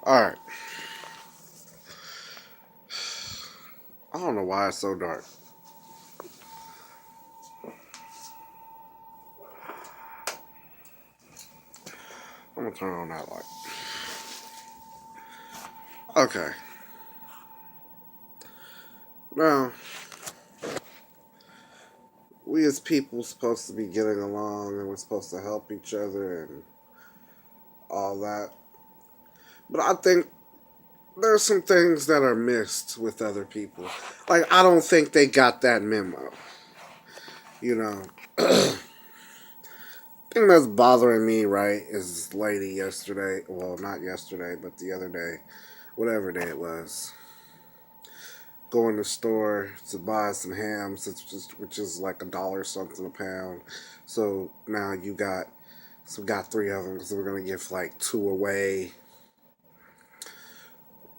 Alright. I don't know why it's so dark. I'm gonna turn on that light. Okay. Now, we as people supposed to be getting along and we're supposed to help each other and all that. But I think there's some things that are missed with other people. Like, I don't think they got that memo. You know, thing that's bothering me, right, is this lady yesterday. Well, not yesterday, but the other day, whatever day it was. Going to the store to buy some hams, which is like $1 something a pound. So now got three of them because we're gonna give like two away.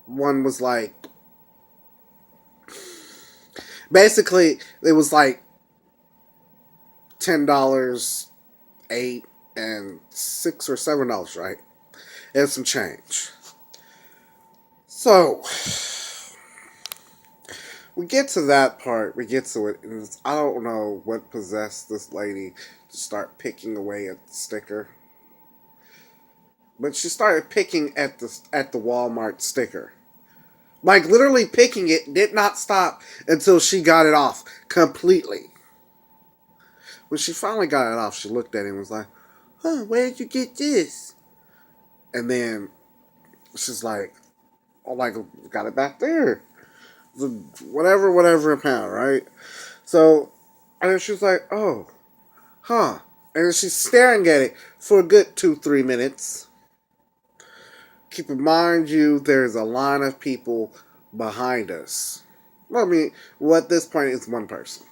One was like basically it was like $10, eight, and $6 or $7, right? And some change. So we get to that part. We get to it, and I don't know what possessed this lady to start picking away at the sticker. But she started picking at the Walmart sticker. Like literally picking it, did not stop until she got it off completely. When she finally got it off, she looked at it and was like, "Huh, where did you get this?" And then she's like, "Oh, like got it back there, whatever a pound, right?" So, and then she was like, "Oh, huh," and then she's staring at it for a good 2-3 minutes. Keep in mind, there's a line of people behind us. Well, I mean, well, at this point, it's one person.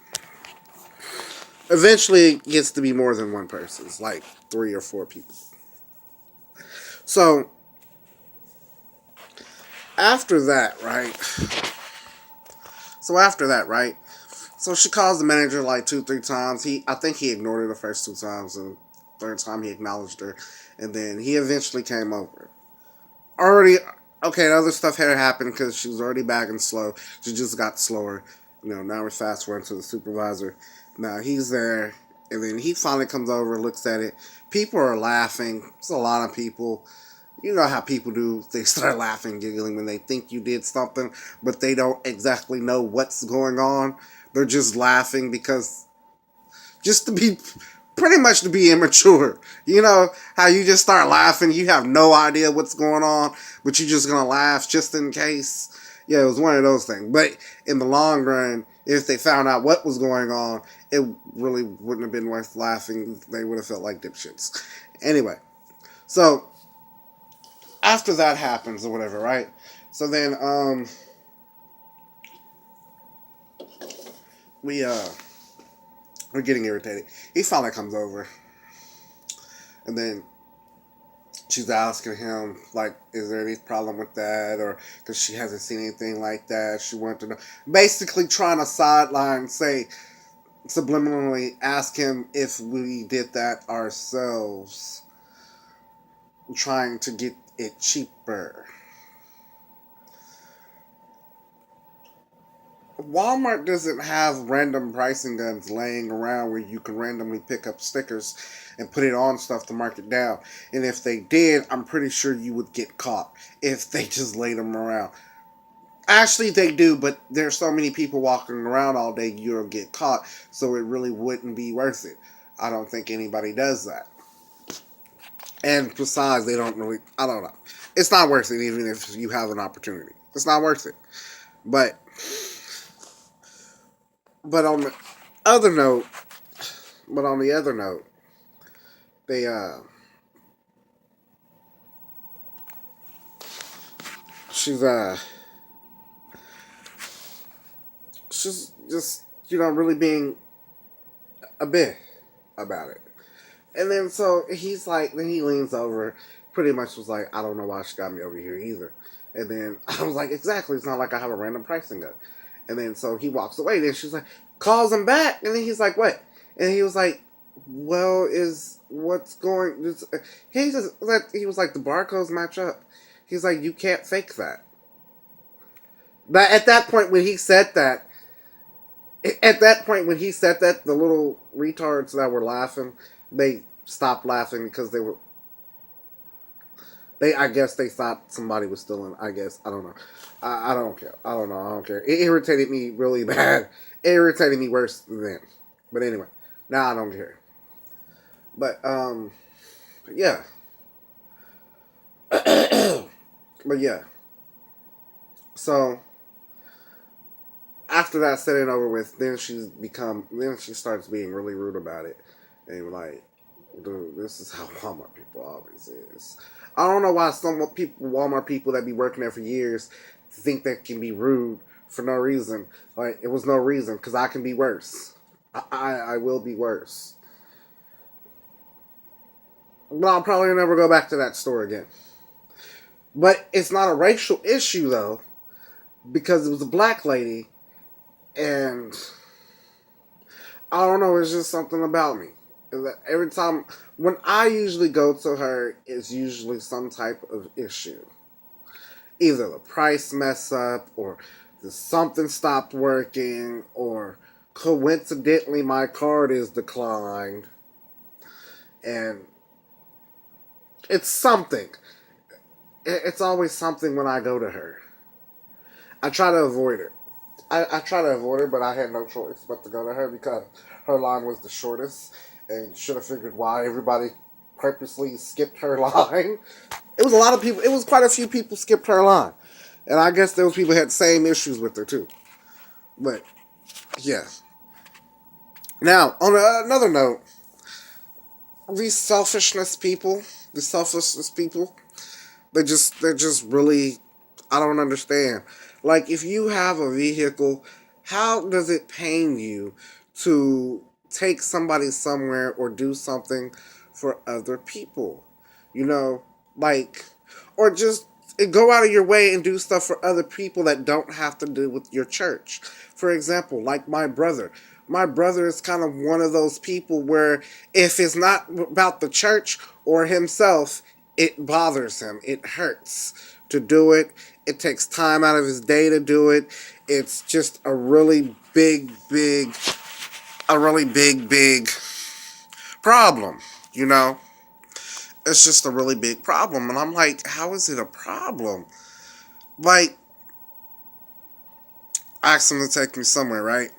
Eventually, it gets to be more than one person. It's like 3 or 4 people. So, after that, right? So, after that, right? So, she calls the manager like 2, 3 times. I think he ignored her the first 2 times, and third time he acknowledged her. And then he eventually came over. Already, okay, other stuff had happened because she was already back and slow. She just got slower. Now we're fast forwarding to the supervisor. Now he's there, and then he finally comes over, looks at it. People are laughing. It's a lot of people. You know how people do. They start laughing, giggling when they think you did something, but they don't exactly know what's going on. They're just laughing because just to be pretty much to be immature. You know how you just start laughing, you have no idea what's going on, but you're just gonna laugh just in case. Yeah, it was one of those things. But in the long run, if they found out what was going on, it really wouldn't have been worth laughing. They would have felt like dipshits. Anyway, so after that happens or whatever, right? So then we we're getting irritated. He finally comes over, and then she's asking him like, is there any problem with that, or because she hasn't seen anything like that, she wanted to know, basically trying to sideline, say subliminally, ask him if we did that ourselves, trying to get it cheaper. Walmart doesn't have random pricing guns laying around where you can randomly pick up stickers and put it on stuff to mark it down. And if they did, I'm pretty sure you would get caught if they just laid them around. Actually, they do, but there's so many people walking around all day, you'll get caught. So it really wouldn't be worth it. I don't think anybody does that. And besides, they don't really. I don't know. It's not worth it, even if you have an opportunity. It's not worth it. But but on the other note, but on the other note, they she's she's just really being a bit about it. And then so he's like, then he leans over, pretty much was like, I don't know why she got me over here either. And then I was like, exactly, it's not like I have a random pricing gun. And then so he walks away. Then she's like, calls him back. And then he's like, what? And he was like, well, is what's going? He just he was like, the barcodes match up. He's like, you can't fake that. But at that point when he said that, the little retards that were laughing, they stopped laughing because I guess they thought somebody was stealing. I guess I don't know. I don't care. I don't know. I don't care. It irritated me really bad. It irritated me worse than then. But anyway, now I don't care. But yeah. But yeah. So after that said and over with, then she starts being really rude about it, and like, dude, this is how Walmart people always is. I don't know why some people, Walmart people that be working there for years, think that can be rude for no reason. Like, it was no reason, because I can be worse. I will be worse. But I'll probably never go back to that store again. But it's not a racial issue though, because it was a black lady, and I don't know, it's just something about me. Every time, when I usually go to her, it's usually some type of issue. Either the price mess up, or something stopped working, or coincidentally my card is declined. And it's something. It's always something when I go to her. I try to avoid her. I try to avoid her, but I had no choice but to go to her because her line was the shortest, and should have figured why everybody purposely skipped her line. It was a lot of people. It was quite a few people skipped her line, and I guess those people had the same issues with her too. But yeah. Now on another note, these selfishness people, they're just really, I don't understand. Like, if you have a vehicle, how does it pain you to take somebody somewhere or do something for other people? You know, like, or just go out of your way and do stuff for other people that don't have to do with your church. For example, like my brother. My brother is kind of one of those people where if it's not about the church or himself, it bothers him. It hurts to do it. It takes time out of his day to do it. It's just a really big problem, you know? It's just a really big problem. And I'm like, how is it a problem? Like, I asked him to take me somewhere, right?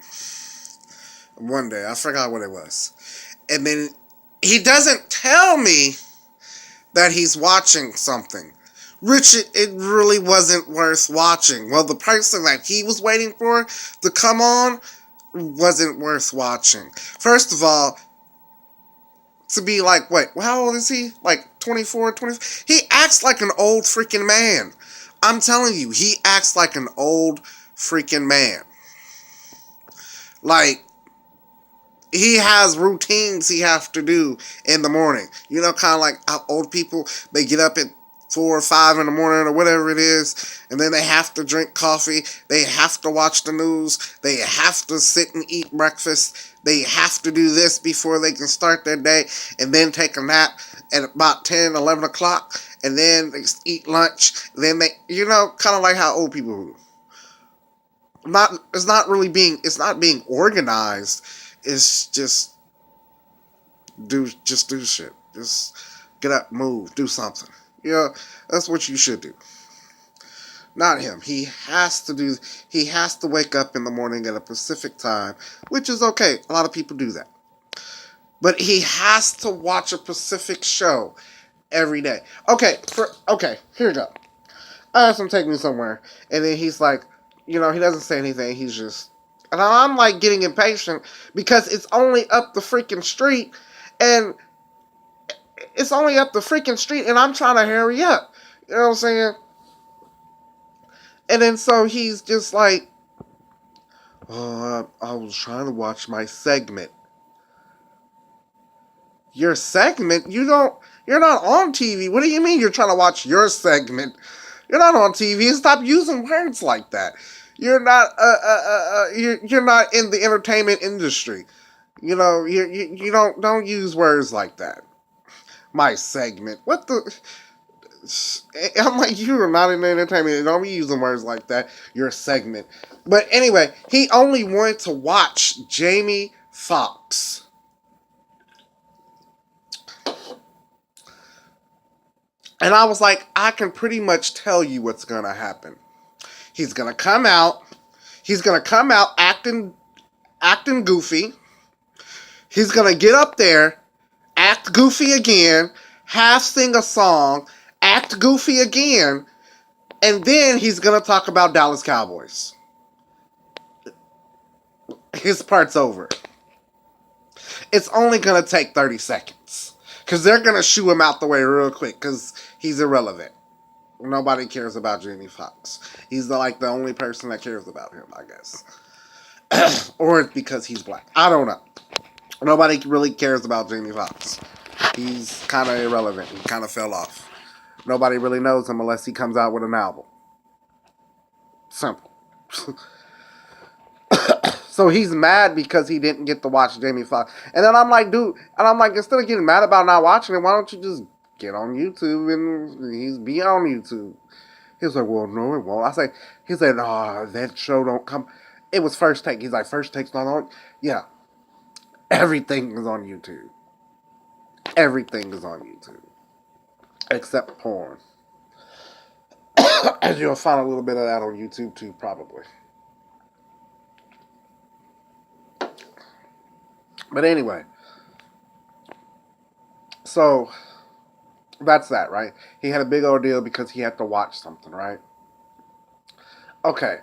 One day. I forgot what it was. And then he doesn't tell me that he's watching something. Richard, it really wasn't worth watching. Well, the person that he was waiting for to come on wasn't worth watching. First of all, to be like, wait, how old is he? Like 24, 25? He acts like an old freaking man. I'm telling you, he acts like an old freaking man. Like, he has routines he has to do in the morning. You know, kind of like how old people, they get up at 4 or 5 in the morning or whatever it is, and then they have to drink coffee, they have to watch the news, they have to sit and eat breakfast, they have to do this before they can start their day, and then take a nap at about 10, 11 o'clock, and then they eat lunch, then they, you know, kind of like how old people do. It's not being organized. It's just do shit. Just get up, move, do something. Yeah, that's what you should do. Not him. He has to wake up in the morning at a Pacific time, which is okay. A lot of people do that. But he has to watch a Pacific show every day. Okay, here you go. I asked him to take me somewhere, and then he's like, you know, he doesn't say anything. He's just, and I'm like getting impatient because it's only up the freaking street, and and I'm trying to hurry up. You know what I'm saying? And then so he's just like, oh, I was trying to watch my segment. Your segment? You're not on TV. What do you mean you're trying to watch your segment? You're not on TV. Stop using words like that. You're not in the entertainment industry. You know, you don't use words like that. My segment. What the? I'm like, you are not in entertainment. Don't be using words like that. You're a segment. But anyway, he only wanted to watch Jamie Foxx. And I was like, I can pretty much tell you what's going to happen. He's going to come out. He's going to come out acting goofy. He's going to get up there, act goofy again, half sing a song, act goofy again, and then he's going to talk about Dallas Cowboys. His part's over. It's only going to take 30 seconds. Because they're going to shoo him out the way real quick because he's irrelevant. Nobody cares about Jamie Foxx. He's the only person that cares about him, I guess. Or it's because he's black. I don't know. Nobody really cares about Jamie Foxx. He's kind of irrelevant. He kind of fell off. Nobody really knows him unless he comes out with an album. Simple. So he's mad because he didn't get to watch Jamie Foxx. And then I'm like, dude, instead of getting mad about not watching it, why don't you just get on YouTube and be on YouTube? He was like, well, no, it won't. He said, oh, that show don't come. It was First Take. He's like, First Take's not on. Yeah. Everything is on YouTube. Everything is on YouTube. Except porn. And you'll find a little bit of that on YouTube too, probably. But anyway. So, that's that, right? He had a big ordeal because he had to watch something, right? Okay.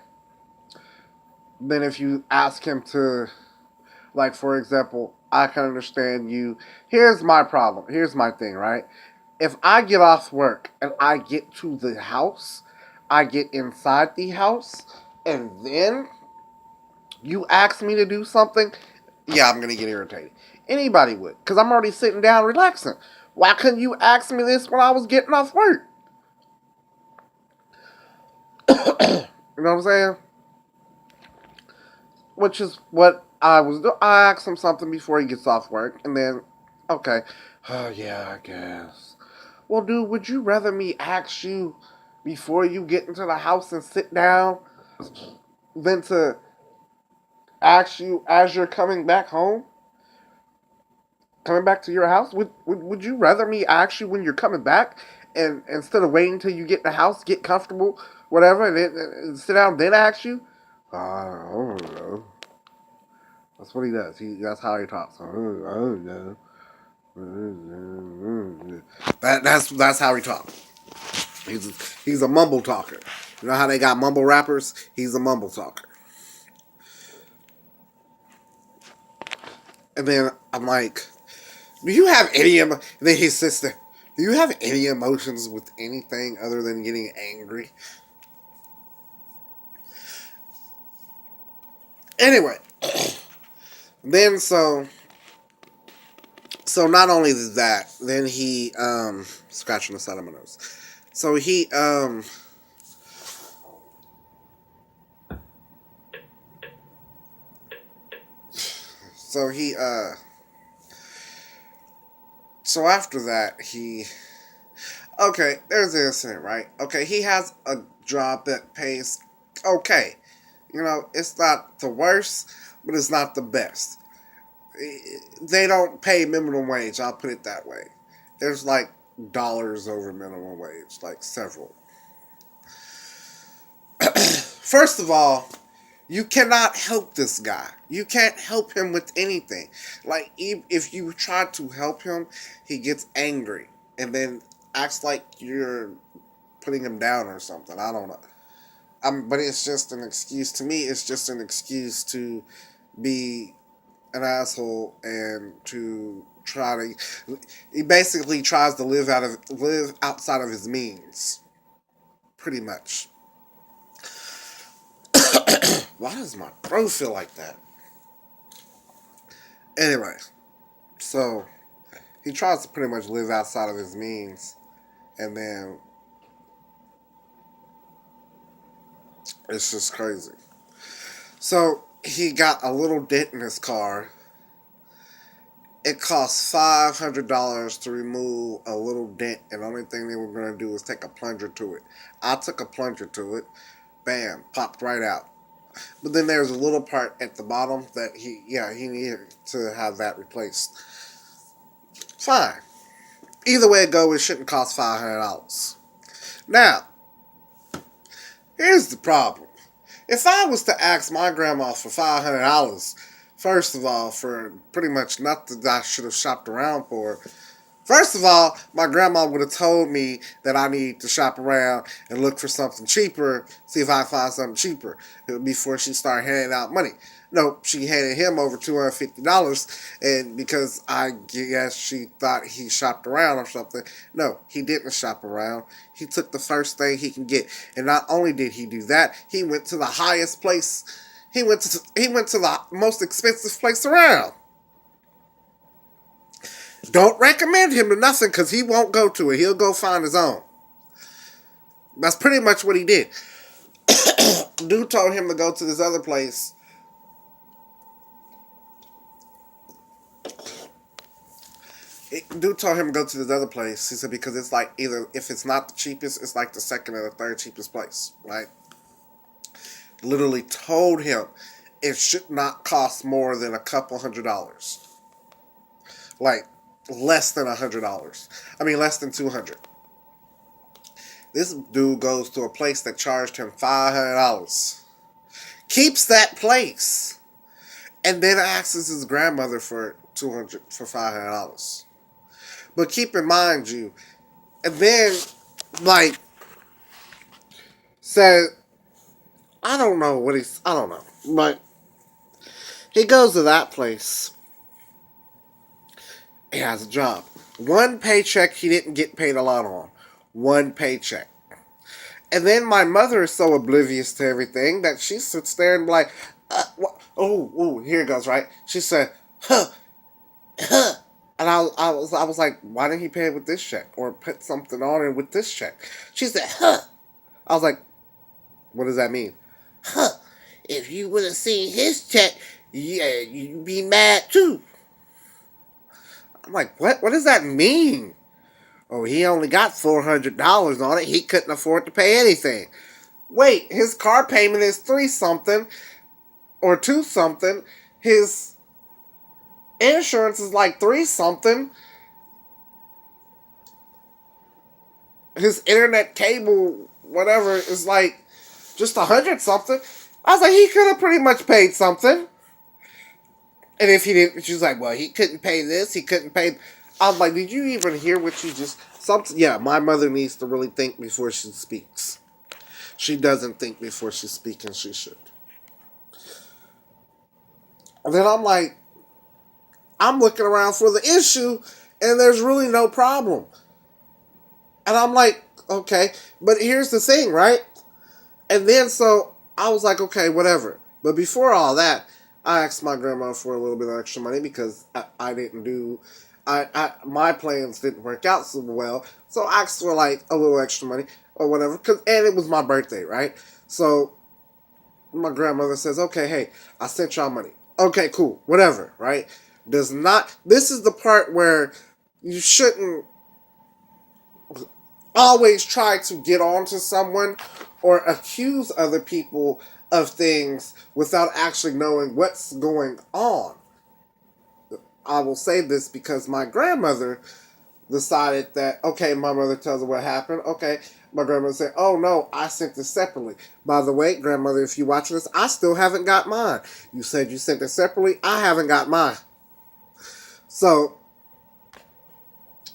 Then if you ask him to, like, for example, I can understand you. Here's my problem. Here's my thing, right? If I get off work and I get to the house, I get inside the house, and then you ask me to do something, yeah, I'm going to get irritated. Anybody would, because I'm already sitting down relaxing. Why couldn't you ask me this when I was getting off work? You know what I'm saying? Which is what I was doing. I asked him something before he gets off work, and then, okay, oh yeah, I guess. Well, dude, would you rather me ask you before you get into the house and sit down than to ask you as you're coming back home? Coming back to your house? Would you rather me ask you when you're coming back and instead of waiting until you get in the house, get comfortable, whatever, and sit down, then ask you? I don't know. That's what he does. That's how he talks. I don't know. That's how he talks. He's a mumble talker. You know how they got mumble rappers? He's a mumble talker. And then I'm like, do you have any? Then his sister, do you have any emotions with anything other than getting angry? Anyway, then so not only that, then he scratching the side of my nose. So so he so after that he okay, there's the incident, right? Okay, he has a job that pays okay. You know, it's not the worst, but it's not the best. They don't pay minimum wage, I'll put it that way. There's like dollars over minimum wage, like several. First of all, you cannot help this guy. You can't help him with anything. Like, if you try to help him, he gets angry and then acts like you're putting him down or something. I don't know. But it's just an excuse. To me, it's just an excuse to be an asshole and to try to. He basically tries to live outside of his means, pretty much. Why does my throat feel like that? Anyway, so he tries to pretty much live outside of his means, and then it's just crazy. So he got a little dent in his car, It cost $500 to remove a little dent, and the only thing they were going to do was take a plunger to it. I took a plunger to it, bam, popped right out. But then there's a little part at the bottom that he needed to have that replaced. Fine. Either way it goes, it shouldn't cost $500. Now, here's the problem. If I was to ask my grandma for $500, first of all, for pretty much nothing that I should have shopped around for, first of all, my grandma would have told me that I need to shop around and look for something cheaper, see if I can find something cheaper before she started handing out money. No, she handed him over $250, and because I guess she thought he shopped around or something. No, he didn't shop around. He took the first thing he can get, and not only did he do that, he went to the highest place. He went to the most expensive place around. Don't recommend him to nothing because he won't go to it. He'll go find his own. That's pretty much what he did. Dude told him to go to this other place. Dude told him to go to this other place. He said because it's like either if it's not the cheapest, it's like the second or the third cheapest place, right? Literally told him it should not cost more than a couple $100. Like less than $100. I mean less than 200. This dude goes to a place that charged him $500. Keeps that place. And then asks his grandmother for $500. But keep in mind you, and then like said I don't know, but he goes to that place. He has a job. One paycheck he didn't get paid a lot on. One paycheck. And then my mother is so oblivious to everything that she sits there and be like, here it goes, right? She said, huh. And I was like, why didn't he pay it with this check? Or put something on it with this check? She said, huh. I was like, what does that mean? Huh. If you would have seen his check, yeah, you'd be mad too. I'm like, what? What does that mean? Oh, he only got $400 on it. He couldn't afford to pay anything. Wait, his car payment is 3 something or 2 something. His insurance is like 3 something. His internet cable, whatever, is like just 100 something. I was like, he could have pretty much paid something. And if he didn't, she was like, well, he couldn't pay this, he couldn't pay. I'm like, did you even hear what you just... Yeah, my mother needs to really think before she speaks. She doesn't think before she speaks, and she should. And then I'm like, I'm looking around for the issue, and there's really no problem. And I'm like, okay, but here's the thing, right? And then so I was like, okay, whatever. But before all that, I asked my grandma for a little bit of extra money because I didn't do, my plans didn't work out so well. So I asked for like a little extra money or whatever. And it was my birthday, right? So my grandmother says, okay, hey, I sent y'all money. Okay, cool, whatever, right? This is the part where you shouldn't always try to get on to someone or accuse other people of things without actually knowing what's going on. I will say this because my grandmother decided that, okay, my mother tells her what happened. Okay, my grandmother said, oh no, I sent this separately. By the way, grandmother, if you watch this, I still haven't got mine. You said you sent it separately. I haven't got mine. So,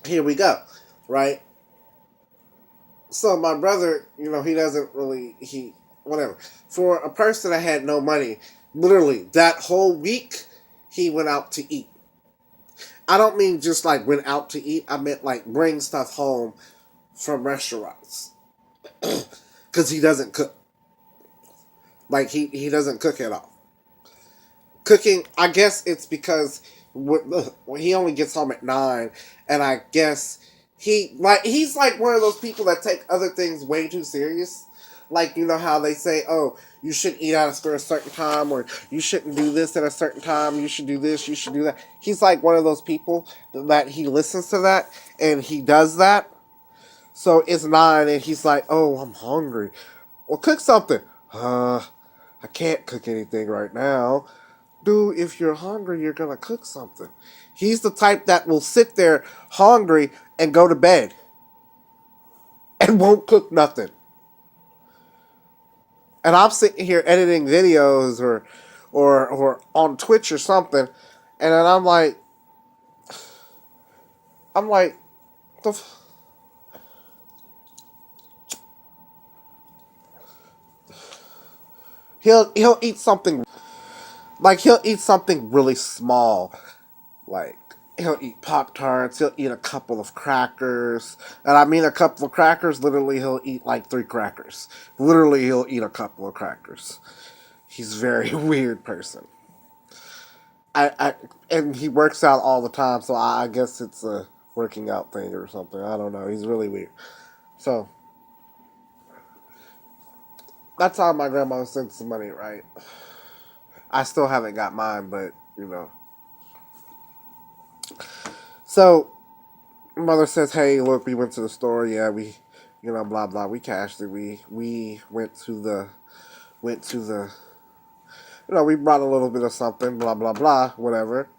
here we go, right? So my brother, he doesn't really, whatever. For a person that had no money, literally, that whole week, he went out to eat. I don't mean just like went out to eat. I meant like bring stuff home from restaurants. Because he doesn't cook. Like he doesn't cook at all. Cooking, I guess it's because he only gets home at 9. And I guess he's like one of those people that take other things way too serious. Like, you know how they say, oh, you shouldn't eat out after a certain time, or you shouldn't do this at a certain time, you should do this, you should do that. He's like one of those people that he listens to that, and he does that. So it's 9, and he's like, oh, I'm hungry. Well, cook something. I can't cook anything right now. Dude, if you're hungry, you're going to cook something. He's the type that will sit there hungry and go to bed and won't cook nothing. And I'm sitting here editing videos or on Twitch or something, and then I'm like, the he'll eat something, like he'll eat something really small, like he'll eat Pop-Tarts, he'll eat a couple of crackers, and I mean a couple of crackers, literally he'll eat like 3 crackers. Literally he'll eat a couple of crackers. He's a very weird person. I and he works out all the time, so I guess it's a working out thing or something. I don't know. He's really weird. So that's how my grandma sent some money, right? I still haven't got mine, but you know. So mother says, "Hey, look, we went to the store. Yeah, we, you know, blah blah. We cashed it. We went to the, you know, we brought a little bit of something. Blah blah blah. Whatever."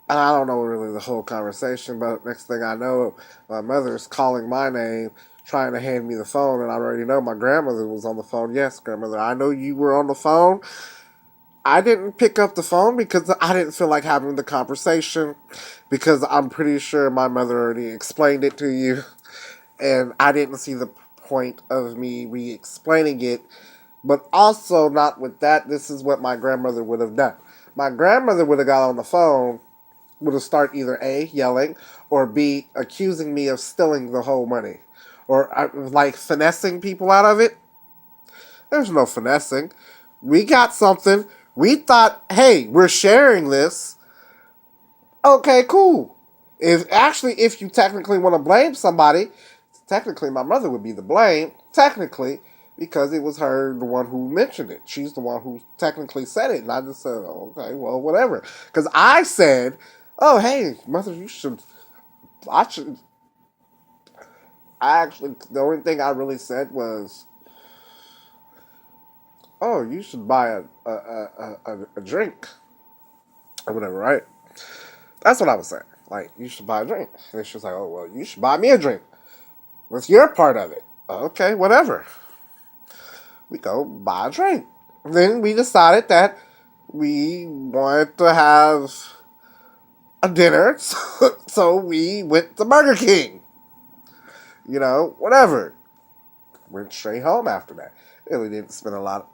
And I don't know really the whole conversation, but next thing I know, my mother's calling my name, trying to hand me the phone, and I already know my grandmother was on the phone. Yes, grandmother, I know you were on the phone. I didn't pick up the phone because I didn't feel like having the conversation because I'm pretty sure my mother already explained it to you, and I didn't see the point of me re-explaining it. But also, not with that, this is what my grandmother would have done. My grandmother would have got on the phone, would have started either A, yelling, or B, accusing me of stealing the whole money. Or like finessing people out of it. There's no finessing. We got something. We thought, hey, we're sharing this. Okay, cool. If you technically want to blame somebody, technically my mother would be the blame. Technically, because it was her, the one who mentioned it. She's the one who technically said it, and I just said, oh, okay, well, whatever. Because I said, oh, hey, mother, you should. I should. I actually, the only thing I really said was, oh, you should buy a drink or whatever, right? That's what I was saying. Like, you should buy a drink. And she was like, oh, well, you should buy me a drink. What's your part of it? Okay, whatever. We go buy a drink. Then we decided that we wanted to have a dinner, so we went to Burger King. You know, whatever. Went straight home after that. Really didn't spend a lot.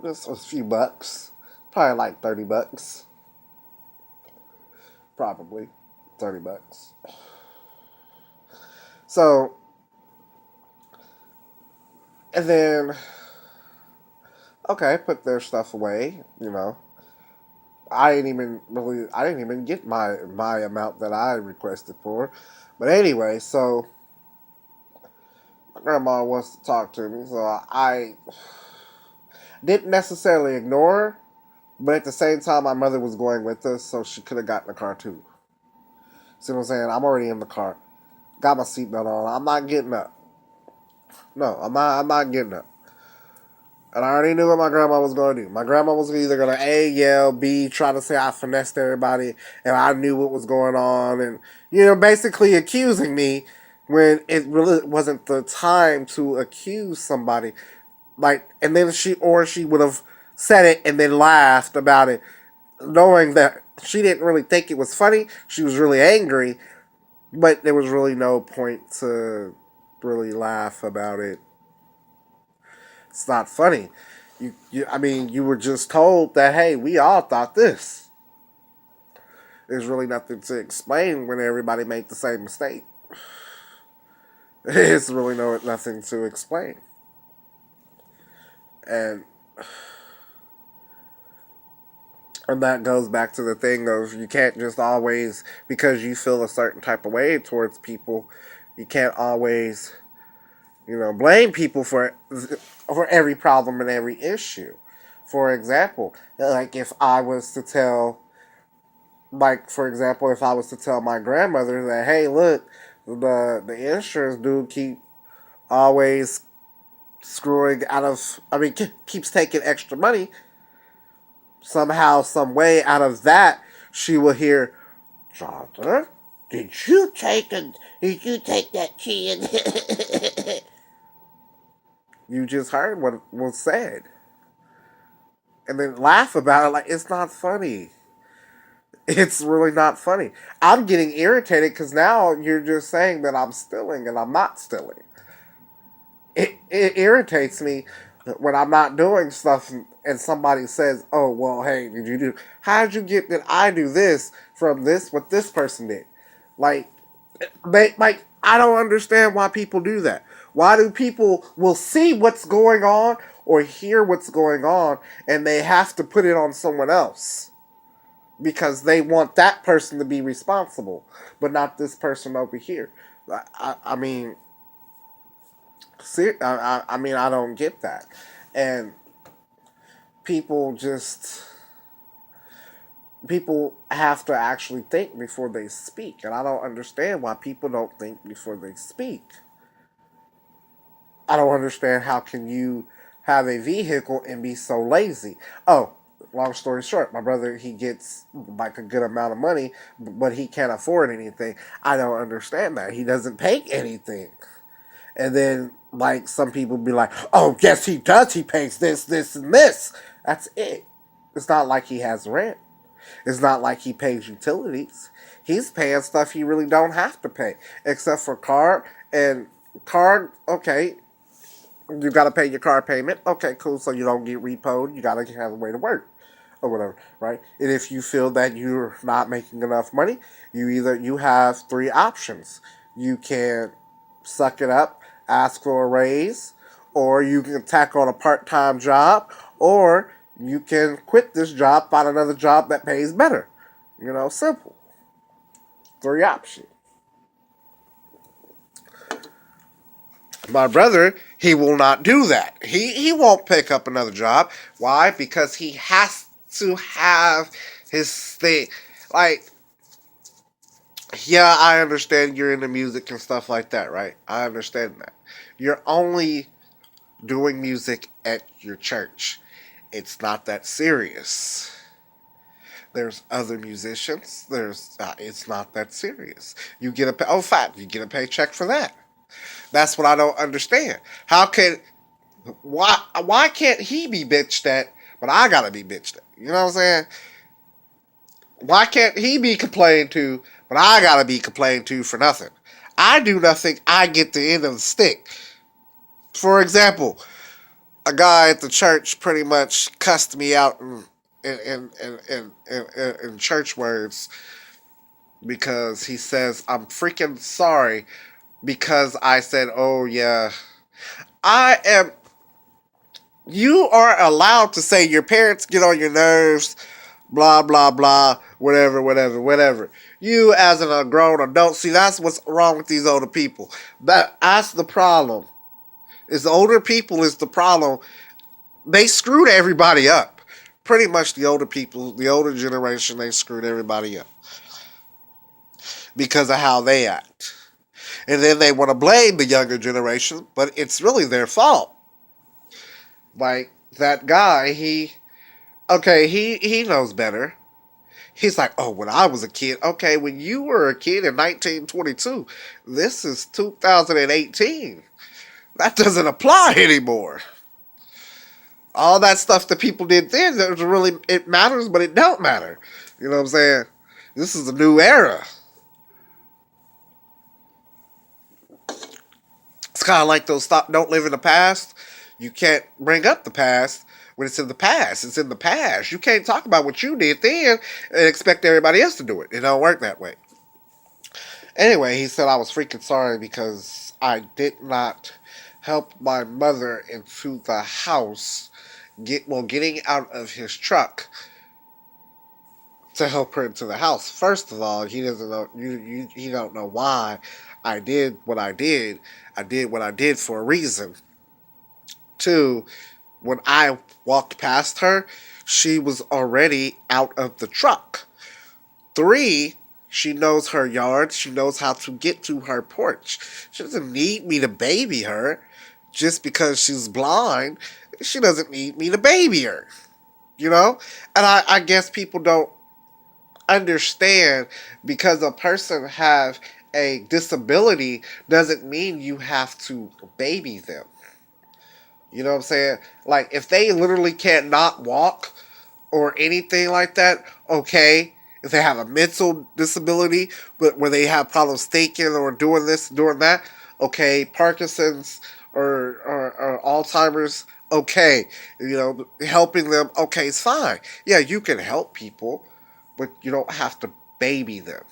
Just a few bucks. Probably like $30. Probably $30. So, and then, okay, put their stuff away, you know. I didn't even get my amount that I requested for. But anyway, so my grandma wants to talk to me, so I didn't necessarily ignore her, but at the same time, my mother was going with us, so she could have gotten the car too. See what I'm saying? I'm already in the car, got my seatbelt on. I'm not getting up. No, I'm not. I'm not getting up. And I already knew what my grandma was going to do. My grandma was either going to A, yell, B, try to say I finessed everybody, and I knew what was going on, and, you know, basically accusing me when it really wasn't the time to accuse somebody. Like, and then she would have said it and then laughed about it, knowing that she didn't really think it was funny. She was really angry, but there was really no point to really laugh about it. It's not funny. I mean, you were just told that, hey, we all thought this. There's really nothing to explain when everybody made the same mistake. There's really nothing to explain. And that goes back to the thing of you can't just always, because you feel a certain type of way towards people, you can't always Blame people for every problem and every issue. For example, like if I was to tell, like for example, if I was to tell my grandmother that, hey, look, the insurance dude always screwing out of, keeps taking extra money. Somehow, some way, out of that, she will hear, Jonathan, did you take that kid? You just heard what was said, and then laugh about it like it's not funny. It's really not funny. I'm getting irritated because now you're just saying that I'm stealing and I'm not stealing. It irritates me when I'm not doing stuff and somebody says, "Oh, well, hey, did you do? How did you get that I do this from this what this person did?" Like I don't understand why people do that. Why do people will see what's going on or hear what's going on and they have to put it on someone else because they want that person to be responsible, but not this person over here. I mean, I don't get that, and people just people have to actually think before they speak, and I don't understand why people don't think before they speak. I don't understand how can you have a vehicle and be so lazy. Oh, long story short, my brother he gets like a good amount of money, but he can't afford anything. I don't understand that. He doesn't pay anything. And then like some people be like, "Oh, yes he does. He pays this, this, and this." That's it. It's not like he has rent. It's not like he pays utilities. He's paying stuff he really don't have to pay, except for car and car. Okay, you got to pay your car payment. Okay, cool. So you don't get repoed. You got to have a way to work or whatever, right? And if you feel that you're not making enough money, you have three options. You can suck it up, ask for a raise, or you can tack on a part-time job, or you can quit this job, find another job that pays better. Simple. Three options. My brother, he will not do that. He won't pick up another job. Why? Because he has to have his thing. Like, yeah, I understand you're into music and stuff like that, right? I understand that. You're only doing music at your church. It's not that serious. There's other musicians. It's not that serious. You get fact, you get a paycheck for that. That's what I don't understand. Why can't he be bitched at, but I gotta be bitched at? You know what I'm saying? Why can't he be complained to, but I gotta be complained to for nothing? I do nothing, I get the end of the stick. For example, a guy at the church pretty much cussed me out in church words because he says I'm freaking sorry because I said, "Oh yeah, I am." You are allowed to say your parents get on your nerves, blah blah blah, whatever, whatever, whatever. You as a grown adult, see that's what's wrong with these older people. That's the problem. Is the older people is the problem. They screwed everybody up. Pretty much the older people, the older generation, they screwed everybody up because of how they act. And then they want to blame the younger generation, but it's really their fault. Like that guy, he knows better. He's like, "Oh, when I was a kid." Okay, when you were a kid in 1922, this is 2018. That doesn't apply anymore. All that stuff that people did then, it matters, but it don't matter. You know what I'm saying? This is a new era. It's kind of like those stop, don't live in the past. You can't bring up the past when it's in the past. It's in the past. You can't talk about what you did then and expect everybody else to do it. It don't work that way. Anyway, he said I was freaking sorry because I did not help my mother into the house getting out of his truck to help her into the house. First of all, he doesn't know he don't know why I did what I did. I did what I did for a reason. Two, when I walked past her, she was already out of the truck. Three, she knows her yard. She knows how to get to her porch. She doesn't need me to baby her just because she's blind. She doesn't need me to baby her, you know? And I guess people don't understand because a person have a disability doesn't mean you have to baby them. You know what I'm saying? Like if they literally can't not walk or anything like that, okay. If they have a mental disability, but where they have problems thinking or doing this, doing that, okay. Parkinson's or Alzheimer's, okay. You know, helping them, okay, it's fine. Yeah, you can help people, but you don't have to baby them.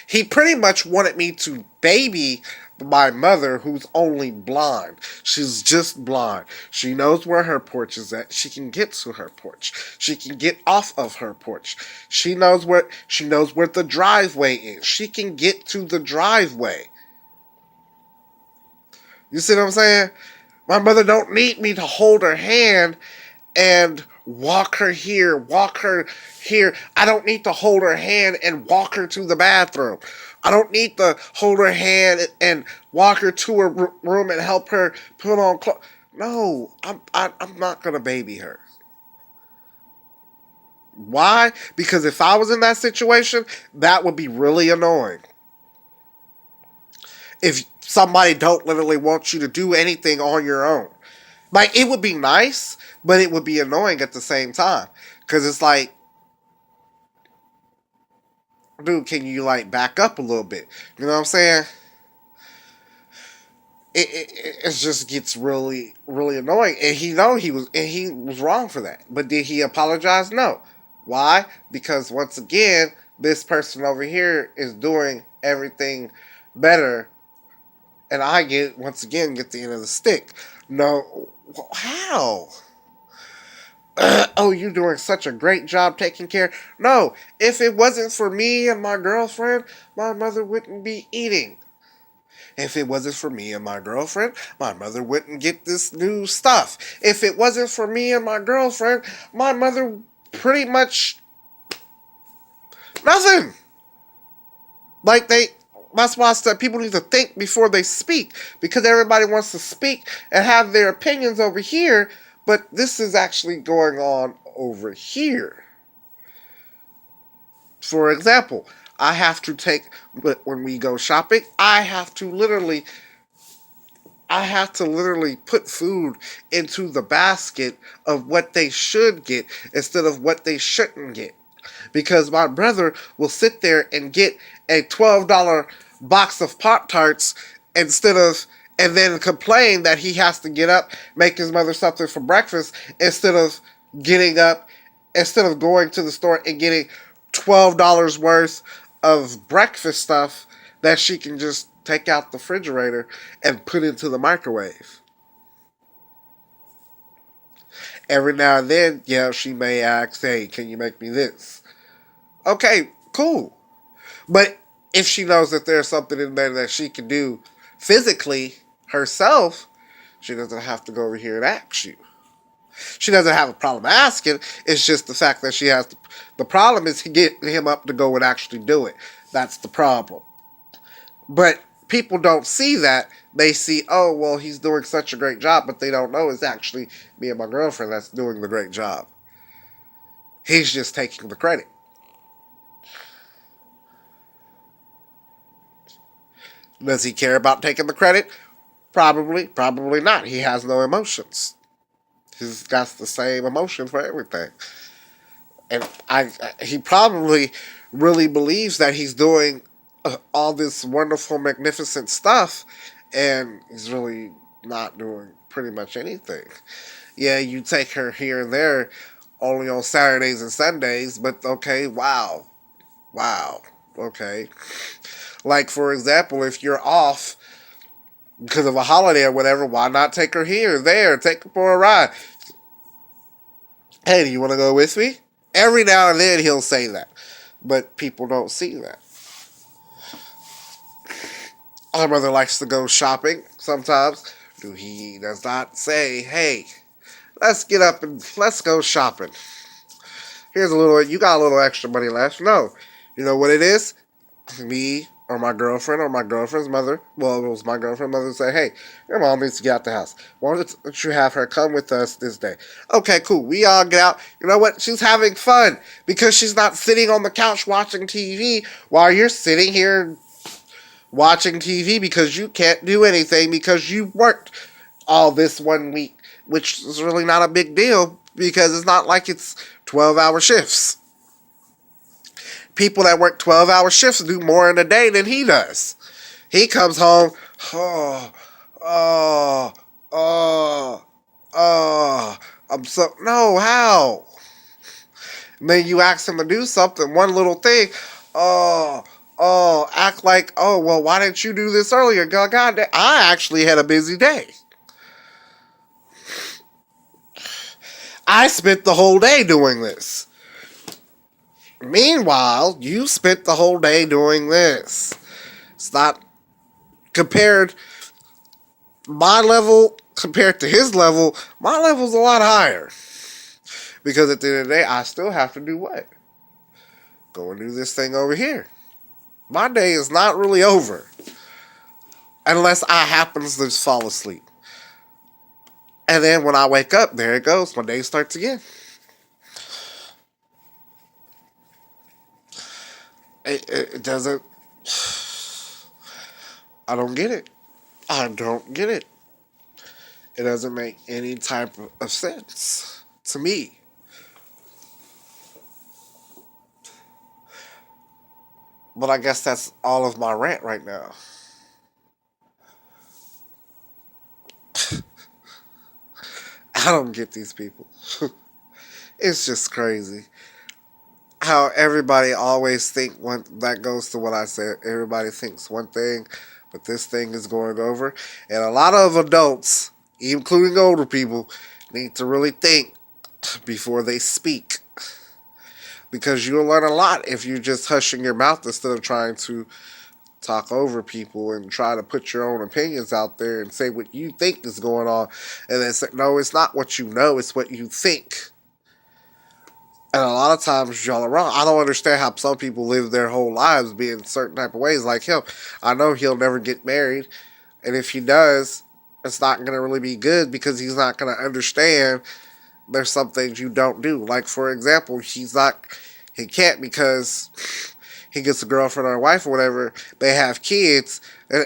He pretty much wanted me to baby my mother, who's only blind. She's just blind. She knows where her porch is at. She can get to her porch. She can get off of her porch. She knows where the driveway is. She can get to the driveway. You see what I'm saying? My mother don't need me to hold her hand and walk her here, walk her here. I don't need to hold her hand and walk her to the bathroom. I don't need to hold her hand and walk her to her room and help her put on clothes. No, I'm not gonna baby her. Why? Because if I was in that situation, that would be really annoying. If somebody don't literally want you to do anything on your own. Like, it would be nice, but it would be annoying at the same time. Because it's like, dude, can you, like, back up a little bit? You know what I'm saying? It just gets really, really annoying. And he was wrong for that. But did he apologize? No. Why? Because, once again, this person over here is doing everything better. And I once again, get the end of the stick. No. How? Oh, you're doing such a great job taking care. No, if it wasn't for me and my girlfriend, my mother wouldn't be eating. If it wasn't for me and my girlfriend, my mother wouldn't get this new stuff. If it wasn't for me and my girlfriend, my mother pretty much nothing. Like that's why I said people need to think before they speak, because everybody wants to speak and have their opinions over here, but this is actually going on over here. For example, I have to take when we go shopping, I have to literally put food into the basket of what they should get instead of what they shouldn't get. Because my brother will sit there and get a $12 box of Pop Tarts instead of, and then complain that he has to get up, make his mother something for breakfast instead of getting up, instead of going to the store and getting $12 worth of breakfast stuff that she can just take out the refrigerator and put into the microwave. Every now and then, yeah, she may ask, hey, can you make me this? Okay, cool. But if she knows that there's something in there that she can do physically herself, she doesn't have to go over here and ask you. She doesn't have a problem asking. It's just the fact that she has to. The problem is getting him up to go and actually do it. That's the problem. But people don't see that. They see, oh, well, he's doing such a great job, but they don't know it's actually me and my girlfriend that's doing the great job. He's just taking the credit. Does he care about taking the credit? Probably, probably not. He has no emotions. He's got the same emotion for everything. And he probably really believes that he's doing all this wonderful, magnificent stuff, and he's really not doing pretty much anything. Yeah, you take her here and there, only on Saturdays and Sundays, but okay, wow, wow, okay. Like for example, if you're off because of a holiday or whatever, why not take her here, there, take her for a ride? Hey, do you want to go with me? Every now and then he'll say that, but people don't see that. My mother likes to go shopping sometimes. He does not say, hey, let's get up and let's go shopping. Here's a little, you got a little extra money left. No. You know what it is? Me or my girlfriend or my girlfriend's mother, well, it was my girlfriend's mother, say, hey, your mom needs to get out the house. Why don't you have her come with us this day? Okay, cool. We all get out. You know what? She's having fun because she's not sitting on the couch watching TV while you're sitting here watching TV because you can't do anything because you worked all this one week, which is really not a big deal because it's not like it's 12-hour shifts. People that work 12-hour shifts do more in a day than he does. He comes home, oh, oh, oh, oh. I'm so, no, how? And then you ask him to do something, one little thing, oh, act like, oh, well, why didn't you do this earlier? God, I actually had a busy day. I spent the whole day doing this. Meanwhile, you spent the whole day doing this. It's not compared my level compared to his level. My level's a lot higher because at the end of the day, I still have to do what? Go and do this thing over here. My day is not really over unless I happen to just fall asleep. And then when I wake up, there it goes. My day starts again. It doesn't. I don't get it. I don't get it. It doesn't make any type of sense to me. But I guess that's all of my rant right now. I don't get these people. It's just crazy how everybody always think one that goes to what I said. Everybody thinks one thing, but this thing is going over. And a lot of adults, including older people, need to really think before they speak. Because you'll learn a lot if you're just hushing your mouth instead of trying to talk over people and try to put your own opinions out there and say what you think is going on. And then say, no, it's not what you know, it's what you think. And a lot of times y'all are wrong. I don't understand how some people live their whole lives being certain type of ways like him. I know he'll never get married. And if he does, it's not going to really be good because he's not going to understand there's some things you don't do. Like, for example, he can't because he gets a girlfriend or a wife or whatever. They have kids. And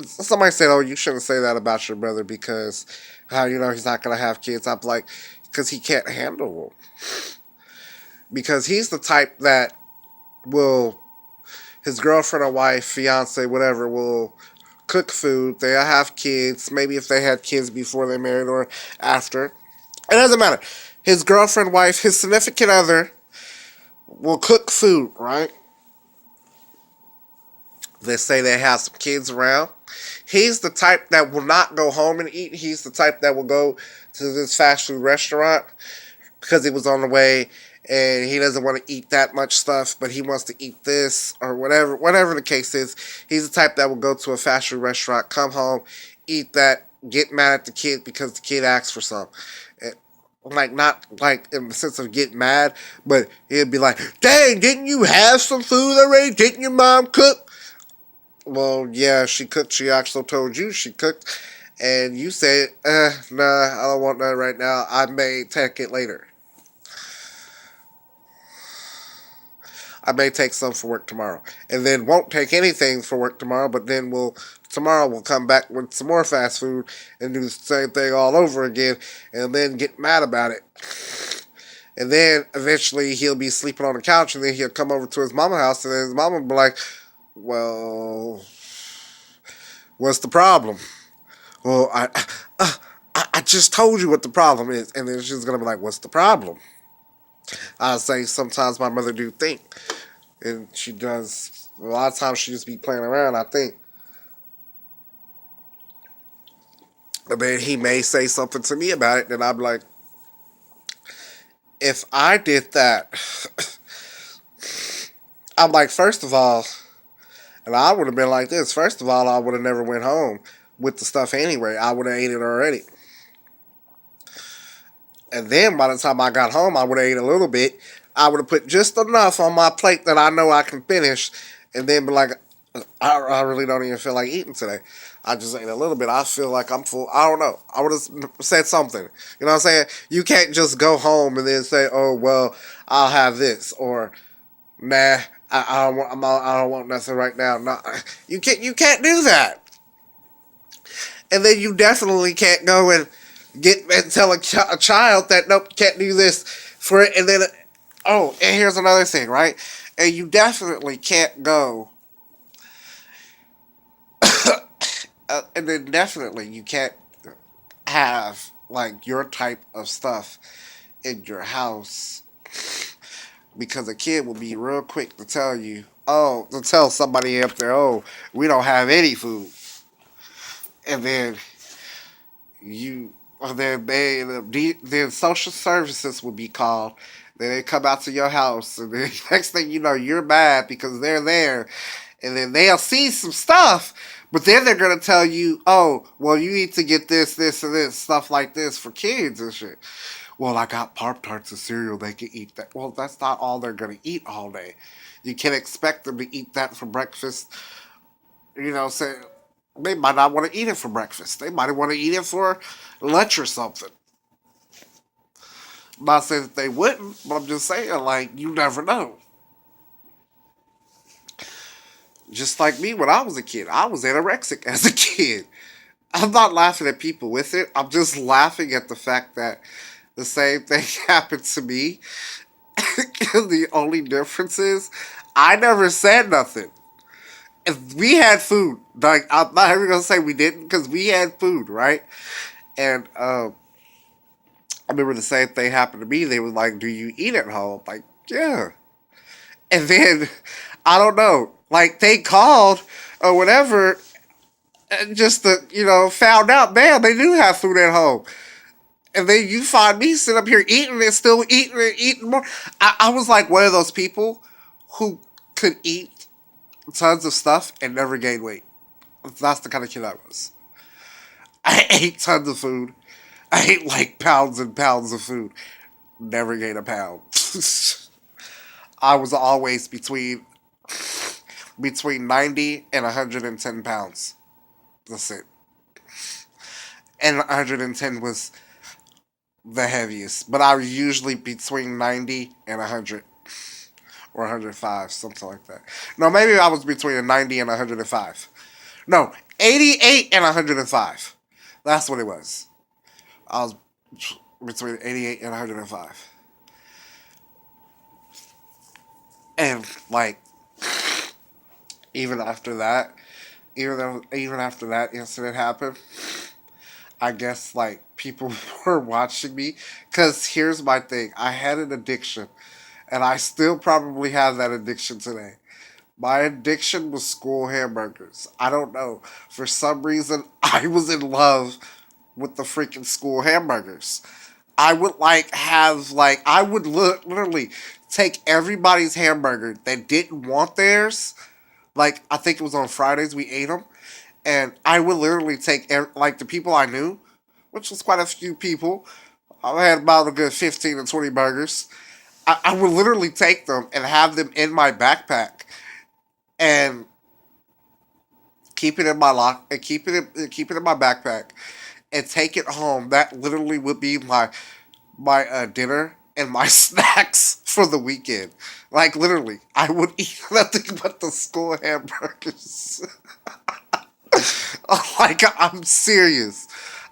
somebody said, oh, you shouldn't say that about your brother because how you know he's not going to have kids. I'm like, because he can't handle them. Because he's the type that will, his girlfriend or wife, fiance, whatever, will cook food. They have kids. Maybe if they had kids before they married or after. It doesn't matter. His girlfriend, wife, his significant other will cook food, right? They say they have some kids around. He's the type that will not go home and eat. He's the type that will go to this fast food restaurant because he was on the way and he doesn't want to eat that much stuff, but he wants to eat this or whatever the case is. He's the type that will go to a fast food restaurant, come home, eat that, get mad at the kid because the kid asked for some. Like, not like in the sense of getting mad, but he'd be like, dang, didn't you have some food already? Didn't your mom cook? Well, yeah, she cooked. She actually told you she cooked. And you said, nah, I don't want that right now. I may take it later. I may take some for work tomorrow. And then won't take anything for work tomorrow, but then tomorrow we'll come back with some more fast food and do the same thing all over again and then get mad about it. And then eventually he'll be sleeping on the couch and then he'll come over to his mama's house and then his mama will be like, well, what's the problem? Well, I just told you what the problem is. And then she's going to be like, what's the problem? I say sometimes my mother do think. And she does, a lot of times she just be playing around, I think. And then he may say something to me about it, and I'm like, if I did that, I'm like, first of all, and I would have been like this. First of all, I would have never went home with the stuff anyway. I would have ate it already. And then by the time I got home, I would have ate a little bit. I would have put just enough on my plate that I know I can finish, and then be like, I really don't even feel like eating today. I just ate a little bit. I feel like I'm full. I don't know. I would have said something. You know what I'm saying? You can't just go home and then say, "Oh well, I'll have this," or "Nah, I don't want. I don't want nothing right now." No, you can't. You can't do that. And then you definitely can't go and get and tell a child that nope, you can't do this for it. And then, oh, and here's another thing, right? And you definitely can't go. And then definitely you can't have like your type of stuff in your house because a kid will be real quick to tell you, oh, to tell somebody up there, oh, we don't have any food, and then you, or then social services will be called. Then they come out to your house, and then next thing you know, you're mad because they're there, and then they'll see some stuff, but then they're gonna tell you, oh, well, you need to get this, this, and this stuff like this for kids and shit. Well, I got Pop Tarts and cereal; they can eat that. Well, that's not all they're gonna eat all day. You can't expect them to eat that for breakfast. You know, say they might not want to eat it for breakfast. They might want to eat it for lunch or something. I'm not saying that they wouldn't, but I'm just saying, like, you never know. Just like me when I was a kid, I was anorexic as a kid. I'm not laughing at people with it. I'm just laughing at the fact that the same thing happened to me. The only difference is I never said nothing. If we had food, like I'm not even gonna say we didn't because we had food, right? And I remember the same thing happened to me. They were like, "Do you eat at home?" Like, yeah. And then I don't know, like they called or whatever, and just to found out, man, they do have food at home. And then you find me sitting up here eating and still eating and eating more. I was like one of those people who could eat tons of stuff and never gain weight. That's the kind of kid I was. I ate tons of food. I ate like pounds and pounds of food. Never gained a pound. I was always between 90 and 110 pounds. That's it. And 110 was the heaviest. But I was usually between 90 and 100 or 105, something like that. No, maybe I was between a 90 and 105. No, 88 and 105. That's what it was. I was between 88 and 105. And like even after that, even after that incident happened, I guess like people were watching me cuz here's my thing. I had an addiction and I still probably have that addiction today. My addiction was school hamburgers. I don't know. For some reason, I was in love with the freaking school hamburgers. I would I would literally take everybody's hamburger that didn't want theirs. Like I think it was on Fridays we ate them, and I would literally take like the people I knew, which was quite a few people. I had about a good 15 to 20 burgers. I would literally take them and have them in my backpack and keep it in my lock and keep it in my backpack and take it home. That literally would be my dinner and my snacks for the weekend. Like literally, I would eat nothing but the school hamburgers. Like I'm serious.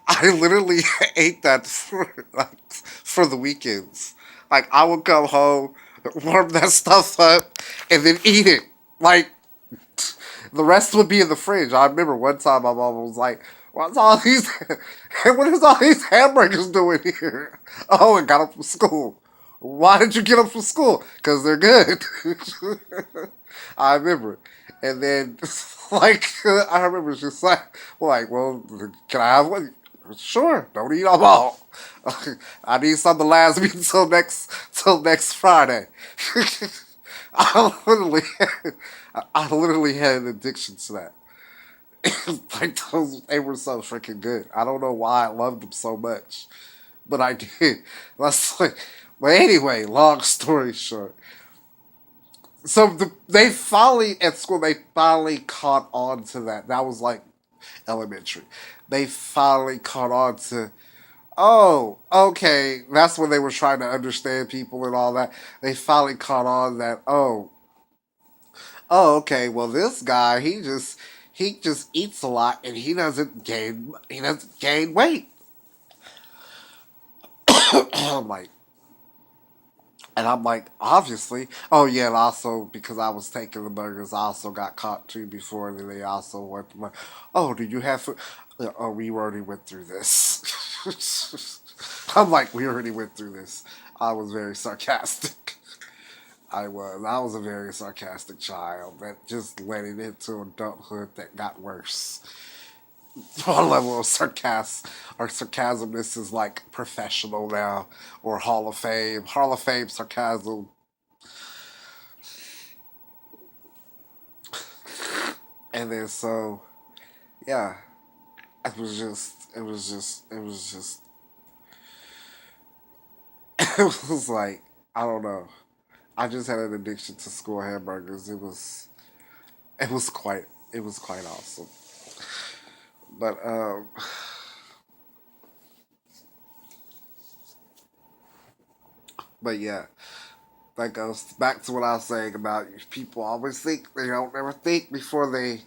I literally ate that for the weekends. Like I would come home, warm that stuff up, and then eat it. Like the rest would be in the fridge. I remember one time my mom was like, "What's all these? What is all these hamburgers doing here?" Oh, and got them from school. Why did you get them from school? Because they're good. I remember. And then, like, I remember just like, well, can I have one? Sure, don't eat them all. I need something to last me till next Friday. I literally, I literally had an addiction to that. Like they were so freaking good. I don't know why I loved them so much, but I did. That's like, but anyway, long story short. So they finally at school they finally caught on to that. That was like elementary. They finally caught on to. Oh, okay. That's when they were trying to understand people and all that. They finally caught on that. Okay. Well, this guy he just eats a lot and he doesn't gain weight. I'm like, and I'm like, obviously. Oh yeah, and also because I was taking the burgers, I also got caught too before. And then they also went to my, oh, did you have food? Oh, we already went through this. I'm like, we already went through this. I was very sarcastic. I was a very sarcastic child that just led it into adulthood that got worse. Our level of sarcasmness is like professional now, or Hall of Fame. Hall of Fame sarcasm. And then so yeah, it was like, I don't know. I just had an addiction to school hamburgers. It was quite awesome. But yeah, that goes back to what I was saying about people always think they don't ever think before they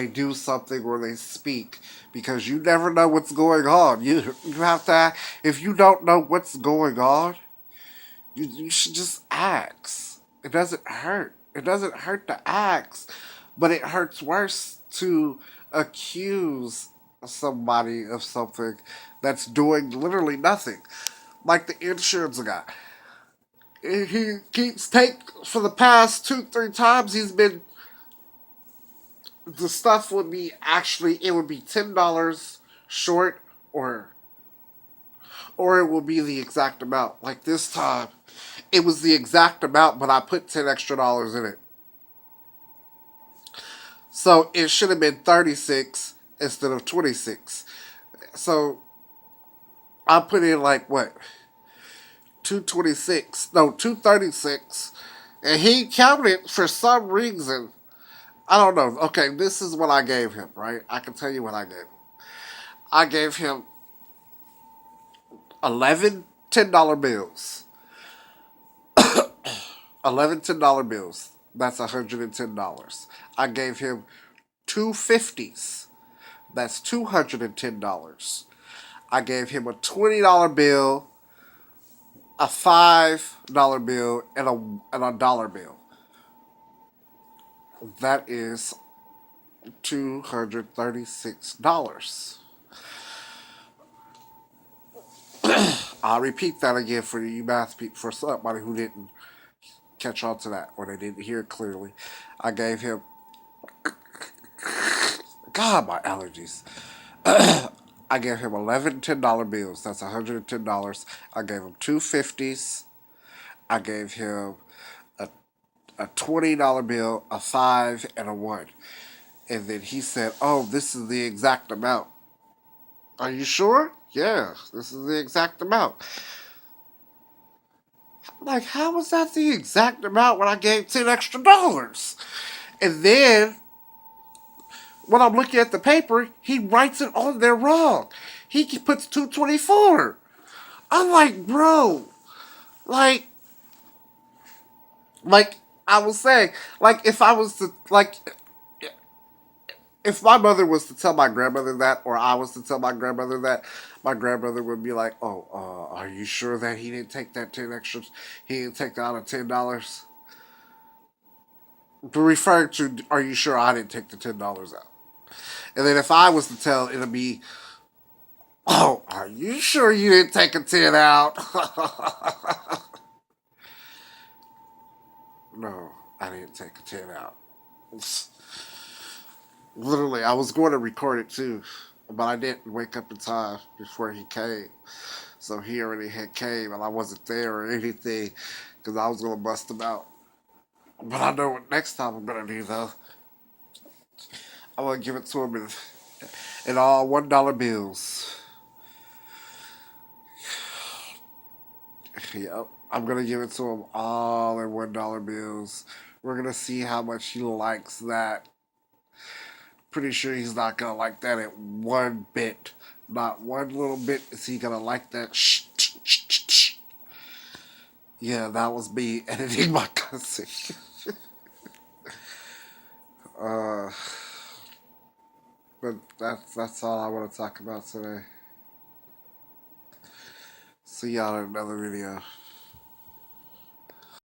do something or they speak, because you never know what's going on. You have to, if you don't know what's going on, you should just ask. It doesn't hurt. It doesn't hurt to ask, but it hurts worse to accuse somebody of something that's doing literally nothing. Like the insurance guy. He keeps take for the past 2, 3 times he's been, the stuff would be actually, it would be $10 short, or it will be the exact amount. Like this time, it was the exact amount, but I put $10 extra in it. So it should have been 36 instead of 26. So I put in like what, 226? No, 236, and he counted for some reason. I don't know. Okay, this is what I gave him. Right, I can tell you what I gave him. I gave him 11 $10 bills. 11 $10 bills. That's $110. I gave him two 50s. That's $210. I gave him a $20 bill, a $5 bill, and a dollar bill. That is $236. I'll repeat that again for you math people, for somebody who didn't catch on to that or they didn't hear it clearly. I gave him, God, my allergies. I gave him 11 $10 bills. That's $110. I gave him two 50s. I gave him a $20 bill, a five, and a one. And then he said, "Oh, this is the exact amount." Are you sure? Yeah, this is the exact amount. I'm like, how was that the exact amount when I gave $10 extra? And then when I'm looking at the paper, he writes it on there wrong. He puts 224. I'm like, bro, like, like I was saying, like if I was to, like, if my mother was to tell my grandmother that, or I was to tell my grandmother that, my grandmother would be like, "Oh, are you sure that he didn't take that 10 extras? He didn't take out of $10." To refer to, are you sure I didn't take the $10 out? And then if I was to tell, it'll be, "Oh, are you sure you didn't take a 10 out?" No, I didn't take a 10 out. Literally, I was going to record it too. but I didn't wake up in time before he came. So he already had came, and I wasn't there or anything, because I was gonna bust him out. But I know what next time I'm gonna do though. I'm gonna give it to him in all $1 bills. Yep. I'm gonna give it to him all in $1 bills. We're gonna see how much he likes that. Pretty sure he's not gonna like that at one bit. Not one little bit is he gonna like that. Shh, shh, shh, shh, shh. Yeah, that was me editing my cousin. uh, but that's all I want to talk about today. See y'all in another video.